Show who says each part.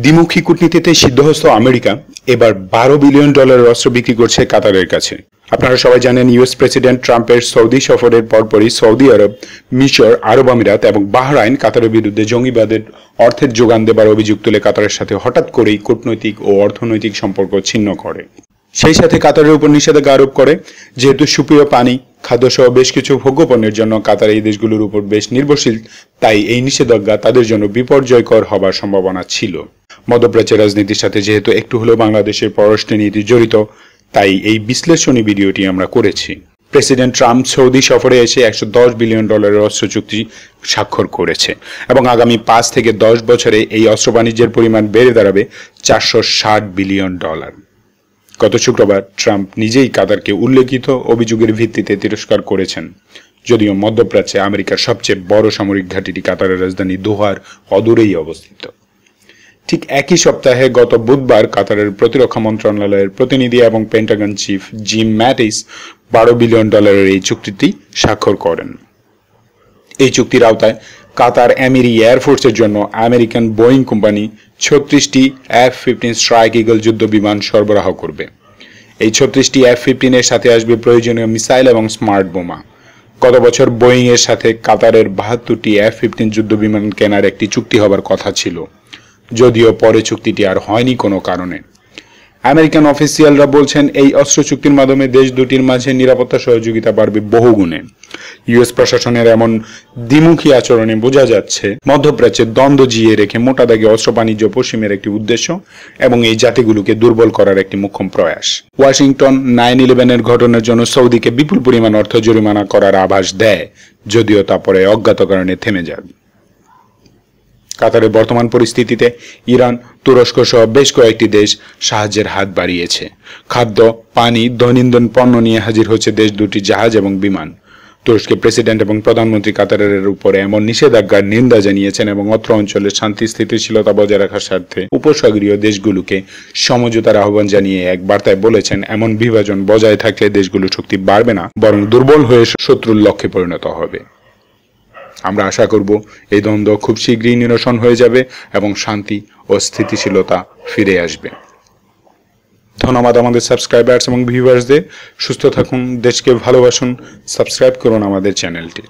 Speaker 1: দ্বিমুখী কূটনীতিতে সিদ্ধহস্ত আমেরিকা এবার $12 বিলিয়ন অস্ত্র বিক্রি করছে কাতারের কাছে। আপনারা সবাই জানেন ইউএস প্রেসিডেন্ট ট্রাম্পের সৌদি সফরের পরপরই সৌদি আরব, মিশর, আরব আমিরাত এবং বাহরাইন কাতারের বিরুদ্ধে জঙ্গিবাদের অর্থের যোগান দেবার অভিযোগ তুলে কাতারের সাথে হঠাৎ করেই কূটনৈতিক ও অর্থনৈতিক সম্পর্ক ছিন্ন করে। সেই সাথে কাতারের উপর নিষেধাজ্ঞা আরোপ করে। যেহেতু সুপেয় পানি, খাদ্যসহ বেশ কিছু ভোগ্যপণ্যের জন্য কাতার এই দেশগুলোর উপর বেশ নির্ভরশীল, তাই এই নিষেধাজ্ঞা তাদের জন্য বিপর্যয়কর হবার সম্ভাবনা ছিল। মধ্যপ্রাচ্যের রাজনীতির সাথে যেহেতু একটু হলেও বাংলাদেশের পররাষ্ট্রনীতি জড়িত, তাই এই বিশ্লেষণী ভিডিওটি আমরা করেছি। প্রেসিডেন্ট ট্রাম্প সৌদি সফরে এসে $110 বিলিয়ন অস্ত্র চুক্তি স্বাক্ষর করেছে এবং আগামী 5 থেকে 10 বছরে এই অস্ত্র বাণিজ্যের পরিমাণ বেড়ে দাঁড়াবে $460 বিলিয়ন। গত শুক্রবার ট্রাম্প নিজেই কাতারকে উল্লেখিত অভিযোগের ভিত্তিতে তিরস্কার করেছেন। যদিও মধ্যপ্রাচ্যে আমেরিকার সবচেয়ে বড় সামরিক ঘাঁটিটি কাতারের রাজধানী দোহার অদূরেই অবস্থিত। ঠিক একই সপ্তাহে গত বুধবার কাতারের প্রতিরক্ষা মন্ত্রণালয়ের প্রতিনিধি এবং Pentagon chief gym Mattis $12 billion এই চুক্তিটি স্বাক্ষর করেন। এই চুক্তির আওতায় কাতার আমিরি এয়ারফোর্সের জন্য আমেরিকান বোয়িং কোম্পানি 36টি F-15 স্ট্রাইক ইগল যুদ্ধ বিমান সরবরাহ করবে। এই 36টি F-15 এর সাথে আসবে প্রয়োজনীয় মিসাইল এবং স্মার্ট বোমা। গত বছর বোয়িং এর সাথে কাতারের 72টি F-15 যুদ্ধ বিমান কেনার একটি চুক্তি হবার কথা ছিল, যদিও পরে চুক্তিটি আর হয়নি কোনো কারণে। আমেরিকান অফিসিয়ালরা বলছেন এই অস্ত্র চুক্তির মাধ্যমে দেশ দুটির মাঝে নিরাপত্তা সহযোগিতা বাড়বে বহুগুণে। ইউএস প্রশাসনের এমন দ্বিমুখী আচরণে বোঝা যাচ্ছে মধ্যপ্রাচ্যে দ্বন্দ্ব জিয়ে রেখে মোটা দাগে অস্ত্র বাণিজ্য পশ্চিমের একটি উদ্দেশ্য এবং এই জাতিগুলোকে দুর্বল করার একটি মোক্ষম প্রয়াস। ওয়াশিংটন 9/11 ঘটনার জন্য সৌদিকে বিপুল পরিমাণ অর্থ জরিমানা করার আভাস দেয়, যদিও তা পরে অজ্ঞাত কারণে থেমে যায়। কাতারের বর্তমান পরিস্থিতিতে ইরান, তুরস্ক সহ বেশ কয়েকটি দেশ সাহায্যের হাত বাড়িয়েছে। খাদ্য, পানি, দৈনন্দিন পণ্য নিয়ে হাজির হচ্ছে দেশ দুটি জাহাজ এবং বিমান। তুরস্কের প্রেসিডেন্ট এবং প্রধানমন্ত্রী কাতারের উপরে এমন নিষেধাজ্ঞার নিন্দা জানিয়েছেন এবং অত্র অঞ্চলের শান্তি স্থিতিশীলতা বজায় রাখার স্বার্থে উপসাগরীয় দেশগুলোকে সমঝোতার আহ্বান জানিয়ে এক বার্তায় বলেছেন, এমন বিভাজন বজায় থাকলে দেশগুলোর শক্তি বাড়বে না, বরং দুর্বল হয়ে শত্রুর লক্ষ্যে পরিণত হবে। আমরা আশা করব এই দ্বন্দ্ব খুব শীঘ্রই নিরসন হয়ে যাবে এবং শান্তি ও স্থিতিশীলতা ফিরে আসবে। ধন্যবাদ আমাদের সাবস্ক্রাইবার্স এবং ভিউয়ার্সদের। সুস্থ থাকুন, দেশকে ভালোবাসুন, সাবস্ক্রাইব করুন আমাদের চ্যানেলটি।